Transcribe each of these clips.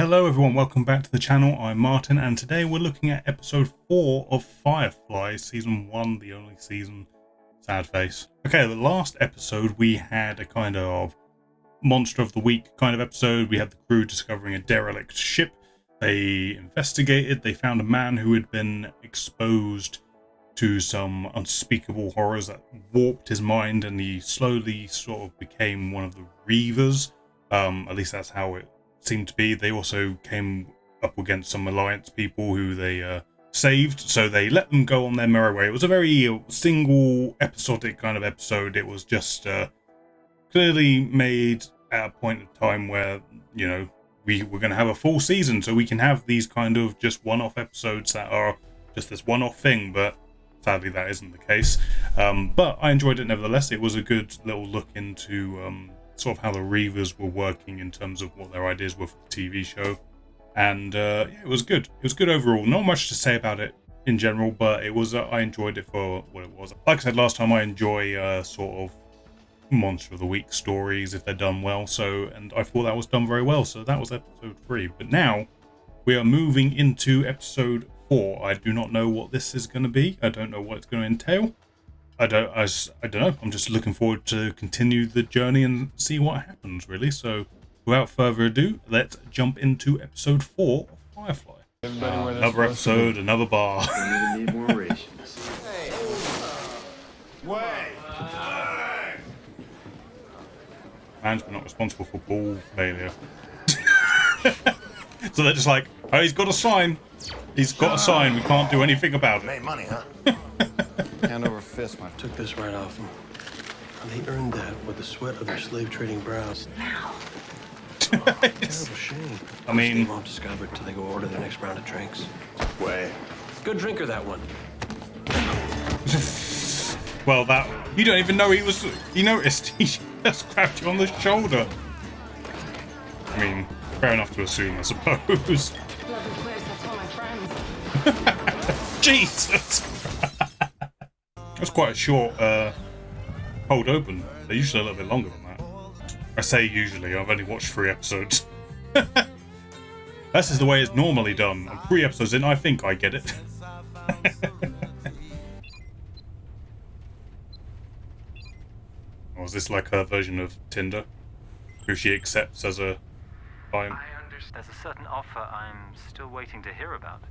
Hello everyone, welcome back to the channel. I'm Martin and today we're looking at episode 4 of Firefly, season 1, the only season. Sad face. Okay, the last episode we had a kind of monster of the week kind of episode. We had the crew discovering a derelict ship. They investigated, they found a man who had been exposed to some unspeakable horrors that warped his mind, and he slowly sort of became one of the Reavers. At least that's how it seemed to be. They also came up against some Alliance people who they saved, so they let them go on their merry way. It was a very single episodic kind of episode. It was just clearly made at a point in time where, you know, we're going to have a full season, so we can have these kind of just one-off episodes that are just this one-off thing, but sadly that isn't the case. But I enjoyed it nevertheless. It was a good little look into sort of how the Reavers were working in terms of what their ideas were for the TV show. And yeah, it was good. It was good overall. Not much to say about it in general, but it was I enjoyed it for what it was. Like I said last time, I enjoy sort of monster of the week stories if they're done well. And I thought that was done very well. So that was episode 3. But now we are moving into episode 4. I do not know what this is going to be. I don't know what it's going to entail. I don't know. I'm just looking forward to continue the journey and see what happens, really. So, without further ado, let's jump into episode 4 of Firefly. Another episode, another bar. We need more rations. Hey. Man's not responsible for ball failure. So they're just like, oh, he's got a sign. He's got a sign. We can't do anything about it. Made money, huh? Hand over fist, man. Took this right off them. And they earned that with the sweat of their slave trading brows. Now. Terrible shame. I mean, they won't discover it till they go order their next round of drinks. Way. Good drinker, that one. well, that you don't even know he noticed. He just grabbed you on the shoulder. I mean, fair enough to assume, I suppose. Lovely place, I told my friends. Jesus. That's quite a short cold open. They're usually a little bit longer than that. I say usually, I've only watched 3 episodes. This is the way it's normally done. I'm 3 episodes in, I think I get it. Or is this like her version of Tinder? Who she accepts as a client? I understand. There's a certain offer I'm still waiting to hear about.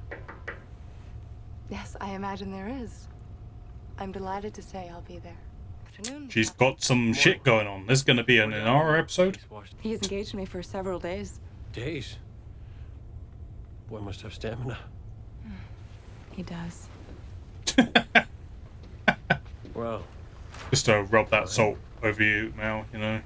Yes, I imagine there is. I'm delighted to say I'll be there. Afternoon. She's got some shit going on. This is going to be an hour episode. He has engaged me for several days. Days? Boy must have stamina. He does. Well. Just to rub that salt over you, Mel, you know.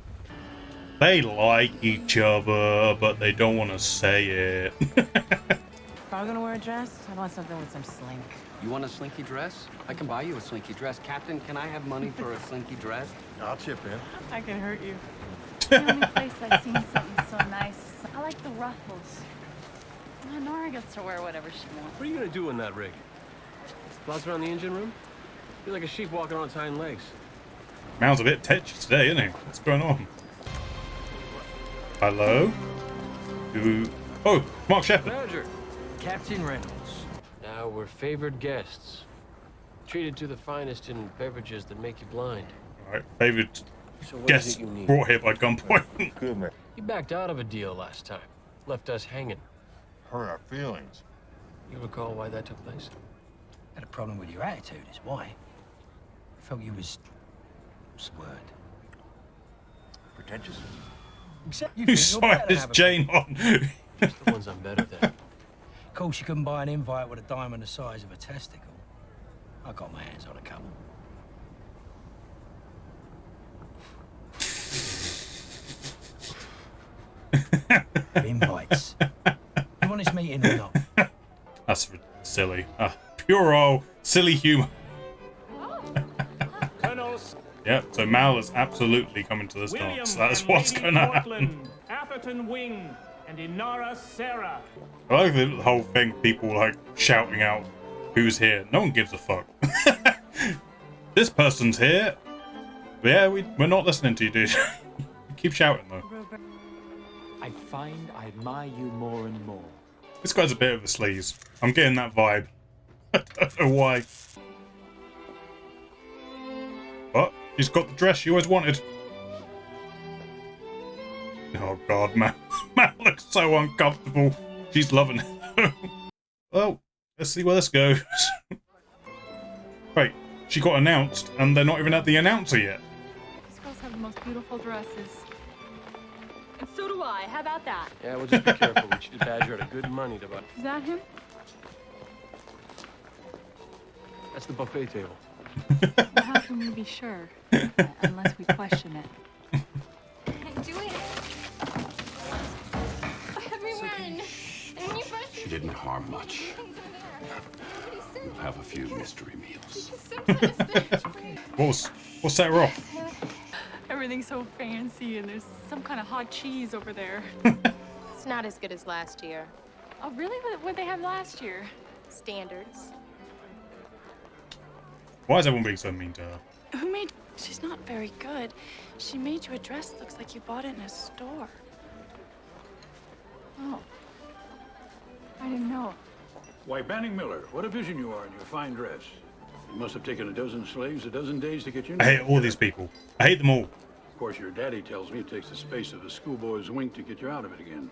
They like each other, but they don't want to say it. If I'm gonna wear a dress, I want something with some slink. You want a slinky dress? I can buy you a slinky dress. Captain, can I have money for a slinky dress? I'll chip in. I can hurt you. The only place I've seen something so nice. I like the ruffles. Nora gets to wear whatever she wants. What are you gonna do in that rig? Bounce around the engine room? You're like a sheep walking on its hind legs. Mal's a bit tetchy today, isn't he? What's going on? Hello? Oh, Mark Shepard. Manager, Captain Reynolds. Now we're favored guests. Treated to the finest in beverages that make you blind. Alright, favoured So what is guest it you need? brought here by gunpoint. Good, man. You backed out of a deal last time. Left us hanging. Hurt our feelings. You recall why that took place? Had a problem with your attitude, is why. I felt you was... what's the word? Pretentious. Except Whose side is Jane on? Just the ones I'm better than. Of course, you couldn't buy an invite with a diamond the size of a testicle. I got my hands on a couple. Invites. You want this meeting or not? That's silly. Pure old silly humour. Colonels. Yep, so Mal is absolutely coming to this dance. That's what's going to happen. Atherton Wing and Inara Sarah. I like the whole thing, people like shouting out who's here. No one gives a fuck. This person's here. Yeah, we're not listening to you, dude. Keep shouting though. I find I admire you more and more. This guy's a bit of a sleaze. I'm getting that vibe. I don't know why. But she's got the dress she always wanted. Oh god, man. Man looks so uncomfortable. She's loving it. Well, let's see where this goes. Wait, she got announced and they're not even at the announcer yet. These girls have the most beautiful dresses. And so do I. How about that? Yeah, we'll just be careful. We should badger at a good money to buy. Is that him? That's the buffet table. Well, how can we be sure? Unless we question it. Can't do it. Everyone. And when you brush She didn't harm much. We'll have a few mystery meals. What set her off? Everything's so fancy, and there's some kind of hot cheese over there. It's not as good as last year. Oh, really? What did they have last year? Standards. Why is everyone being so mean to her? Who made... She's not very good. She made you a dress that looks like you bought it in a store. Oh. I didn't know. Why, Banning Miller, what a vision you are in your fine dress. You must have taken a dozen slaves a dozen days to get you. I hate all these people. I hate them all. Of course, your daddy tells me it takes the space of a schoolboy's wink to get you out of it again.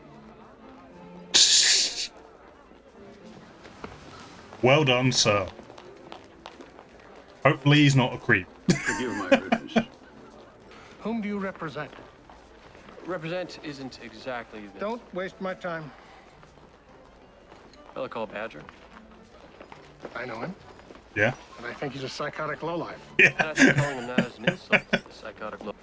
Well done, sir. Hopefully he's not a creep. Forgive my rudeness. Whom do you represent? Represent isn't exactly the... Don't waste my time. Fella called Badger. I know him. Yeah? And I think he's a psychotic lowlife. Yeah. And I think calling him that is an insult to the psychotic low.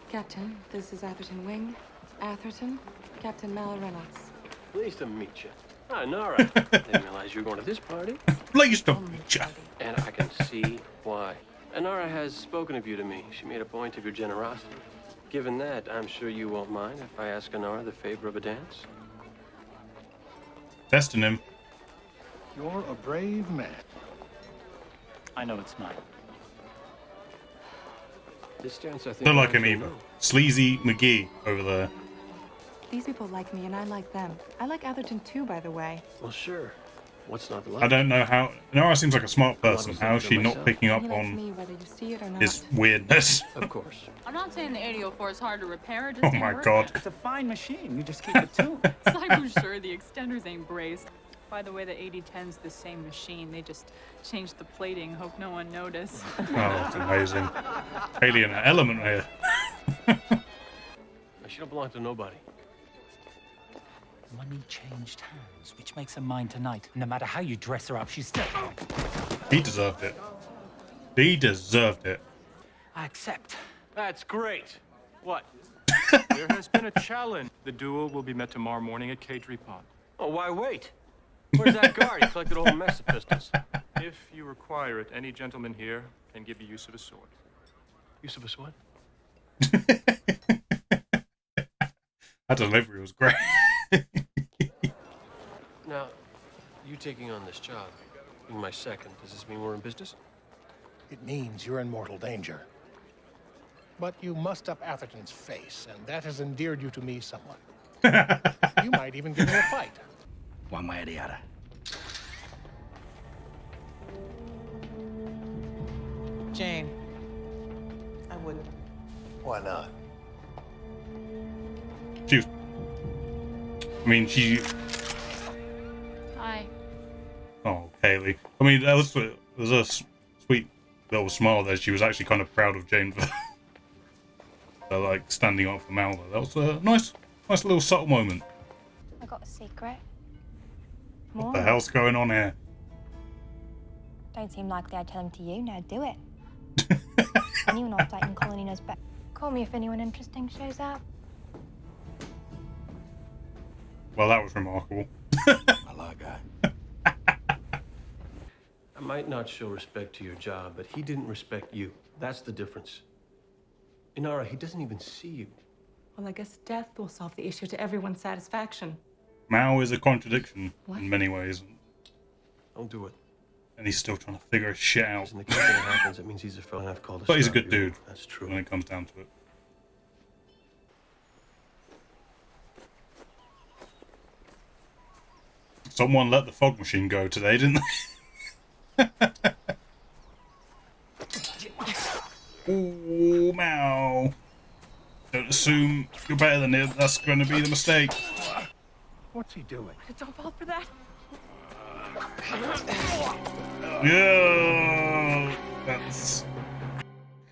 Captain, this is Atherton Wing. Atherton, Captain Mal Reynolds. Pleased to meet you. Ah, Nara. Didn't realize you were going to this party. Pleased to meet you. And I can see why. Anara has spoken of you to me. She made a point of your generosity. Given that, I'm sure you won't mind if I ask Anara the favor of a dance. Testing him. You're a brave man. I know it's mine. This dance, I think. Don't like him either. Sleazy McGee over there. These people like me and I like them. I like Atherton too, by the way. Well, sure. What's not to like? I don't know how... Nora seems like a smart person. How is she not picking up He likes on me, whether you see it or not. his weirdness? Of course. I'm not saying the 804 is hard to repair. It just Oh ain't my working. god. It's a fine machine. You just keep it tuned. I'm sure the extenders ain't braced. By the way, the 8010's the same machine. They just changed the plating. Hope no one noticed. Oh, that's amazing. Alien element here. She don't belong to nobody. Money changed hands, which makes her mine tonight. No matter how you dress her up, she's still... He deserved it. He deserved it. I accept. That's great. What? There has been a challenge. The duel will be met tomorrow morning at Cadry Pond. Oh, why wait? Where's that guard? He collected a whole mess of pistols. If you require it, any gentleman here can give you use of a sword. Use of a sword? That delivery was great. Now, you taking on this job, being my second, does this mean we're in business? It means you're in mortal danger. But you mussed up Atherton's face, and that has endeared you to me somewhat. You might even give him a fight. One way or the other. Jane, I wouldn't. Why not? She was... I mean, she... Hi. Oh, Kaylee. I mean, that was a sweet little smile there. She was actually kind of proud of Jane for like, standing up for Mal. That was a nice little subtle moment. I got a secret. What the hell's going on here? Don't seem likely I'd tell him to you. Now do it. Anyone off dating Colony knows better. Call me if anyone interesting shows up. Well, that was remarkable. I like that. I might not show respect to your job, but he didn't respect you. That's the difference. Inara, he doesn't even see you. Well, I guess death will solve the issue to everyone's satisfaction. Mao is a contradiction in many ways. Don't do it. And he's still trying to figure his shit out. In the case that happens, it means he's a felon. I've called. But he's a good dude. That's true. When it comes down to it. Someone let the fog machine go today, didn't they? Ooh, Mao. Don't assume you're better than him. That's going to be the mistake. What's he doing? Don't fall for that. Yeah, that's...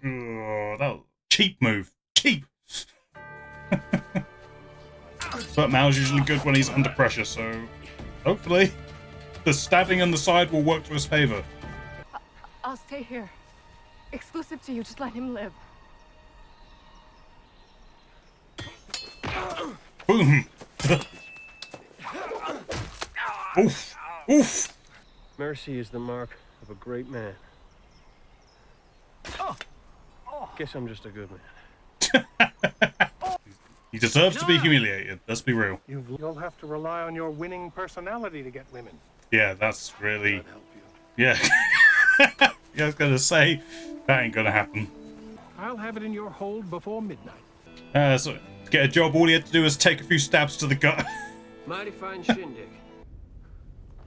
Oh, that was cheap move. Cheap. But Mao's usually good when he's under pressure, so hopefully the stabbing on the side will work to his favor. I'll stay here. Exclusive to you. Just let him live. Boom. Oof. Oof. Mercy is the mark of a great man. Guess I'm just a good man. He deserves to be humiliated. Let's be real. You'll have to rely on your winning personality to get women. Yeah, that's really... Yeah. Yeah, I was gonna say, that ain't gonna happen. I'll have it in your hold before midnight. So, to get a job, all he had to do was take a few stabs to the gut. Mighty fine shindig.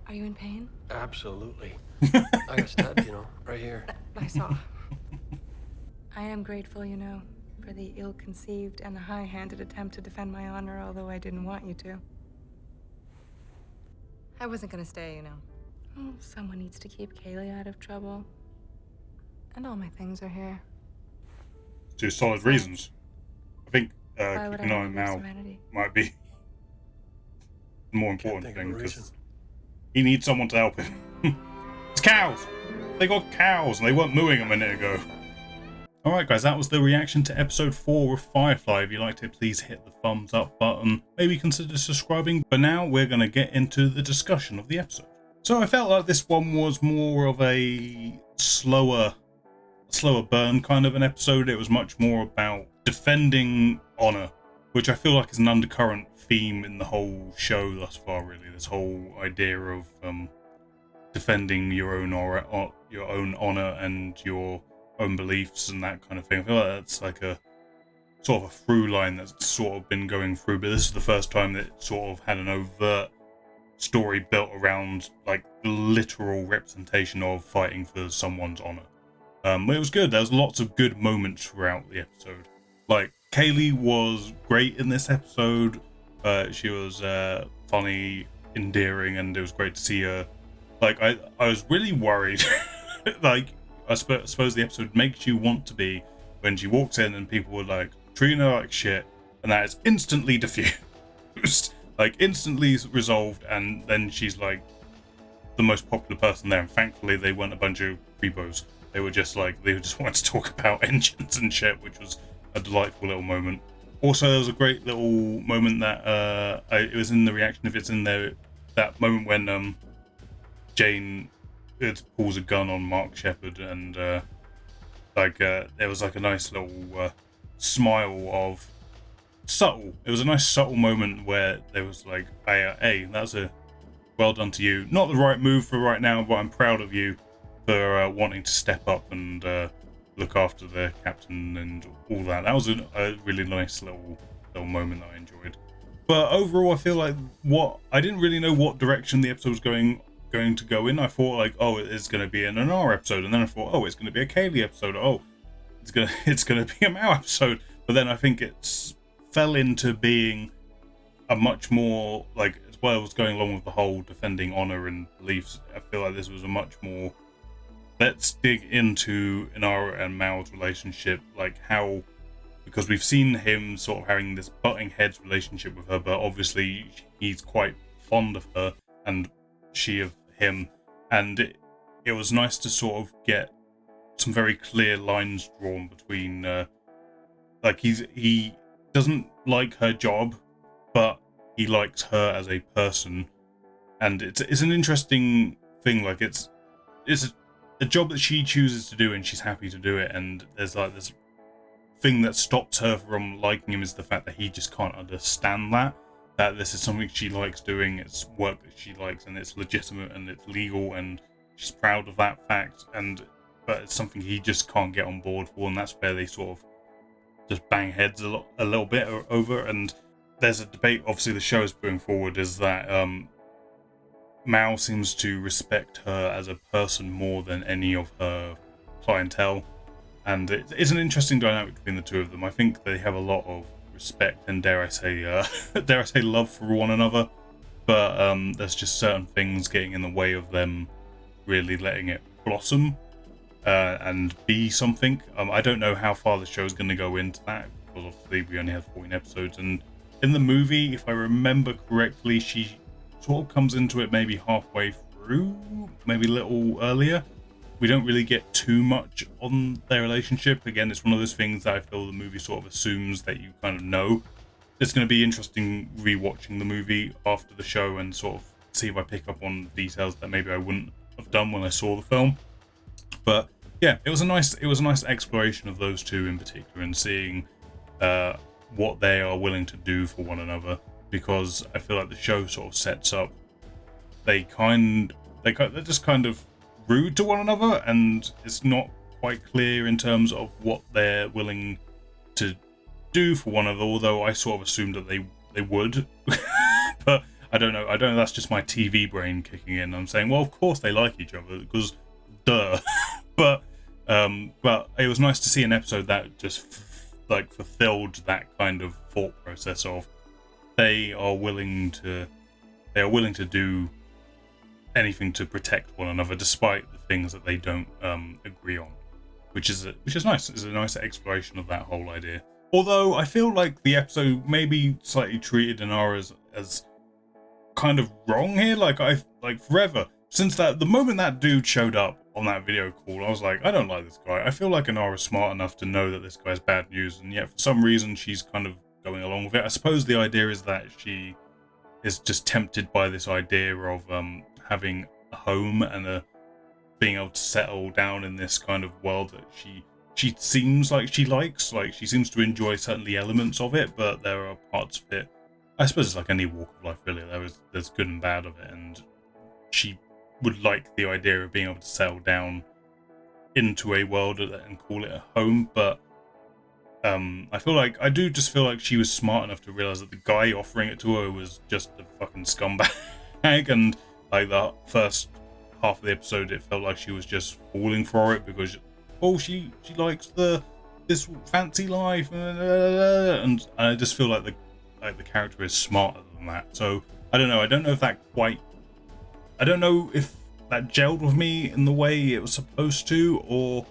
Are you in pain? Absolutely. I got stabbed, you know, right here. I saw. I am grateful, you know, for the ill-conceived and high-handed attempt to defend my honor, although I didn't want you to. I wasn't gonna stay, you know. Oh, someone needs to keep Kaylee out of trouble. And all my things are here. Two solid reasons. I think Why would keeping I an eye on lose Mal serenity? might be the more important thing, because he needs someone to help him. It's cows! They got cows, and they weren't mooing a minute ago. Alright guys, that was the reaction to episode 4 of Firefly. If you liked it, please hit the thumbs up button. Maybe consider subscribing. But now we're going to get into the discussion of the episode. So I felt like this one was more of a slower burn kind of an episode. It was much more about defending honor, which I feel like is an undercurrent theme in the whole show thus far, really. This whole idea of defending your own honor and your own beliefs and that kind of thing. I feel like that's like a sort of a through line that's sort of been going through, but this is the first time that it sort of had an overt story built around like literal representation of fighting for someone's honor. But it was good. There was lots of good moments throughout the episode. Like Kaylee was great in this episode. She was funny, endearing, and it was great to see her. Like I was really worried. Like I suppose the episode makes you want to be when she walks in and people were like treating her like shit, and that is instantly diffused, like instantly resolved, and then she's like the most popular person there. And thankfully they weren't a bunch of creepos. They were just wanted to talk about engines and shit, which was a delightful little moment. Also, there was a great little moment that it was in the reaction, if it's in there, that moment when Jane pulls a gun on Mark Sheppard, and there was like a nice little smile of subtle. It was a nice subtle moment where there was like, hey, that's a well done to you. Not the right move for right now, but I'm proud of you for wanting to step up and look after the captain and all that. That was a really nice little moment that I enjoyed. But overall, I feel like I didn't really know what direction the episode was going to go in. I thought like, oh, it's going to be an Anar episode, and then I thought, oh, it's going to be a Kaylee episode. Oh, it's going to be a Mao episode. But then I think it fell into being a much more like, as well as going along with the whole defending honor and beliefs. I feel like this was a much more, let's dig into Inara and Mao's relationship, like how, because we've seen him sort of having this butting heads relationship with her, but obviously he's quite fond of her and she of him, and it was nice to sort of get some very clear lines drawn between like he doesn't like her job, but he likes her as a person, and it's an interesting thing. Like it's a job that she chooses to do and she's happy to do it, and there's like this thing that stops her from liking him is the fact that he just can't understand that this is something she likes doing, it's work that she likes, and it's legitimate and it's legal, and she's proud of that fact, but it's something he just can't get on board for, and that's where they sort of just bang heads a little bit over. And there's a debate, obviously the show is putting forward, is that Mao seems to respect her as a person more than any of her clientele, and it's an interesting dynamic between the two of them. I think they have a lot of respect and dare I say love for one another, but there's just certain things getting in the way of them really letting it blossom and be something. I don't know how far the show is going to go into that, because obviously we only have 14 episodes, and in the movie, if I remember correctly, she sort of comes into it maybe halfway through, maybe a little earlier. We don't really get too much on their relationship. Again, it's one of those things that I feel the movie sort of assumes that you kind of know. It's going to be interesting rewatching the movie after the show and sort of see if I pick up on details that maybe I wouldn't have done when I saw the film. But yeah, it was a nice exploration of those two in particular, and seeing what they are willing to do for one another, because I feel like the show sort of sets up they're just kind of rude to one another, and it's not quite clear in terms of what they're willing to do for one another, although I sort of assumed that they would. But I don't know, that's just my TV brain kicking in. I'm saying, well, of course they like each other, because duh. But it was nice to see an episode that just fulfilled that kind of thought process of they are willing to do anything to protect one another, despite the things that they don't agree on, which is nice. It's a nice exploration of that whole idea. Although I feel like the episode maybe slightly treated Inara as kind of wrong here. Like forever since the moment that dude showed up on that video call, I was like, I don't like this guy. I feel like Inara's smart enough to know that this guy's bad news, and yet for some reason she's kind of going along with it. I suppose the idea is that she is just tempted by this idea of having a home and being able to settle down in this kind of world that she seems like she likes. Like, she seems to enjoy certainly elements of it, but there are parts of it, I suppose it's like any walk of life really, there's good and bad of it, and she would like the idea of being able to settle down into a world and call it a home. But I do just feel like she was smart enough to realize that the guy offering it to her was just a fucking scumbag. And like the first half of the episode, it felt like she was just falling for it because she likes this fancy life, and I just feel like the character is smarter than that. So I don't know if that gelled with me in the way it was supposed to, or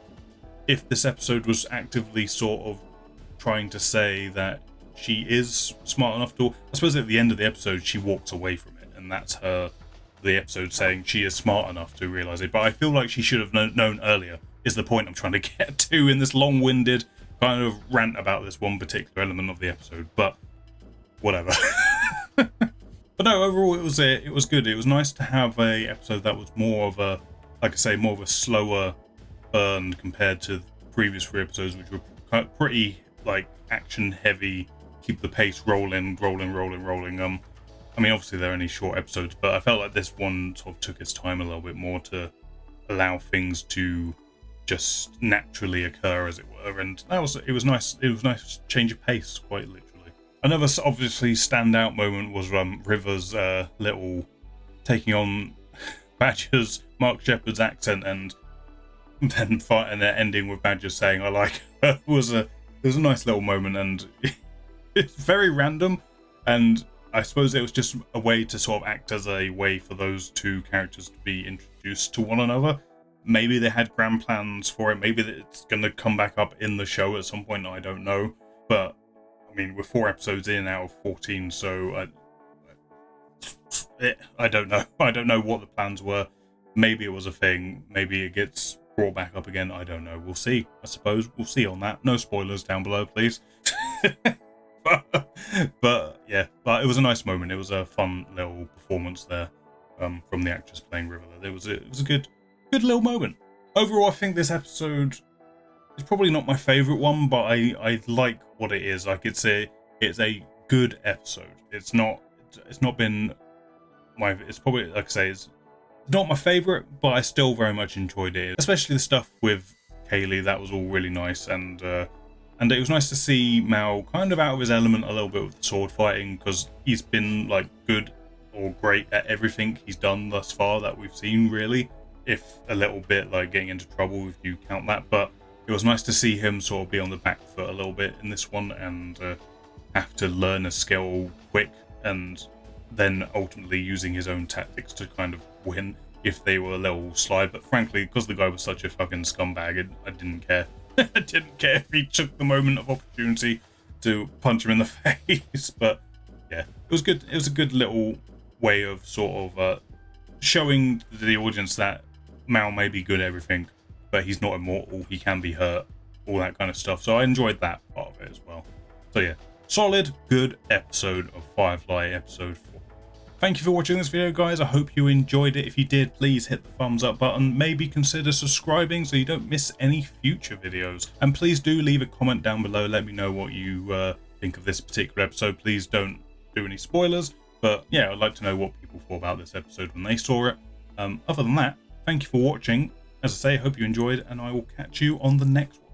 if this episode was actively sort of trying to say that she is smart enough to. I suppose at the end of the episode she walks away from it, and that's the episode saying she is smart enough to realize it. But I feel like she should have known earlier, is the point I'm trying to get to in this long-winded kind of rant about this one particular element of the episode. But whatever. But no, overall it was good. It was nice to have a episode that was more of a, like I say, more of a slower burn compared to the previous 3 episodes, which were pretty like action heavy, keep the pace rolling. I mean, obviously they're only short episodes, but I felt like this one sort of took its time a little bit more to allow things to just naturally occur, as it were, and it was nice. It was nice change of pace, quite literally. Another obviously standout moment was River's little taking on Badger's Mark Sheppard's accent, and then ending with Badger saying "I like her." It was a nice little moment, and it's very random, and I suppose it was just a way to sort of act as a way for those two characters to be introduced to one another. Maybe they had grand plans for it. Maybe it's going to come back up in the show at some point. I don't know. But, I mean, we're 4 episodes in out of 14, so I don't know. I don't know what the plans were. But it was a thing. Maybe it gets brought back up again. I don't know. We'll see. I suppose we'll see on that. No spoilers down below, please. But yeah, but it was a nice moment. It was a fun little performance there from the actress playing River. It was a good little moment. Overall, I think this episode is probably not my favorite one, but I like what it is. Like, it's a good episode. It's probably, like I say, it's not my favorite, but I still very much enjoyed it, especially the stuff with Kaylee. That was all really nice, and it was nice to see Mal kind of out of his element a little bit with the sword fighting, because he's been like good or great at everything he's done thus far that we've seen, really, if a little bit like getting into trouble if you count that. But it was nice to see him sort of be on the back foot a little bit in this one and have to learn a skill quick, and then ultimately using his own tactics to kind of win if they were a little sly. But frankly, because the guy was such a fucking scumbag, I didn't care. I didn't care if he took the moment of opportunity to punch him in the face. But yeah, it was good. It was a good little way of sort of showing the audience that Mal may be good at everything, but he's not immortal. He can be hurt, all that kind of stuff. So I enjoyed that part of it as well. So yeah, solid, good episode of Firefly, episode 4. Thank you for watching this video, guys. I hope you enjoyed it. If you did, please hit the thumbs up button. Maybe consider subscribing so you don't miss any future videos. And please do leave a comment down below. Let me know what you think of this particular episode. Please don't do any spoilers. But yeah, I'd like to know what people thought about this episode when they saw it. Other than that, thank you for watching. As I say, hope you enjoyed, and I will catch you on the next one.